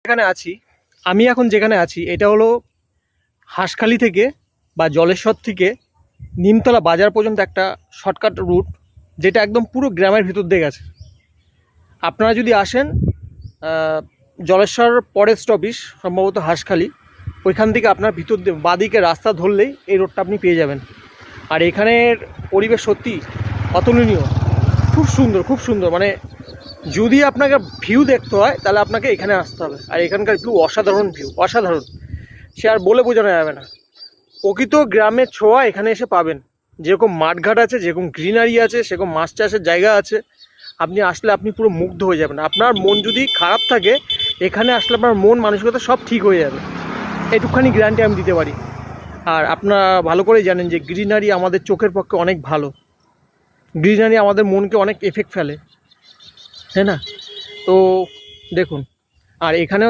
যেখানে আছি আমি এখন যেখানে আছি এটা হলো হাঁসখালি থেকে বা জলেশ্বর থেকে নিমতলা বাজার পর্যন্ত একটা শর্টকাট রুট, যেটা একদম পুরো গ্রামের ভিতর দিয়ে গেছে। আপনারা যদি আসেন জলেশ্বর পরের স্টপেজ সম্ভবত হাঁসখালি, ওইখান থেকে আপনার ভিতর দিয়ে বাঁদিকে রাস্তা ধরলেই এই রোডটা আপনি পেয়ে যাবেন। আর এখানের পরিবেশ সত্যি অতুলনীয়, খুব সুন্দর খুব সুন্দর। মানে যদি আপনাকে ভিউ দেখতে হয় তাহলে আপনাকে এখানে আসতে হবে। আর এখানকার ভিউ অসাধারণ, ভিউ অসাধারণ, সে আর বলে বোঝানো যাবে না। প্রকৃত গ্রামের ছোঁয়া এখানে এসে পাবেন। যেরকম মাঠঘাট আছে, যেরকম গ্রিনারি আছে, সেরকম মাছ চাষের জায়গা আছে। আপনি আসলে আপনি পুরো মুগ্ধ হয়ে যাবেন। আপনার মন যদি খারাপ থাকে এখানে আসলে আপনার মন মানসিকতা সব ঠিক হয়ে যাবে, এইটুকখানি গ্যারান্টি আমি দিতে পারি। আর আপনারা ভালো করেই জানেন যে গ্রিনারি আমাদের চোখের পক্ষে অনেক ভালো, গ্রিনারি আমাদের মনকে অনেক এফেক্ট ফেলে, তাই না? তো দেখুন, আর এখানে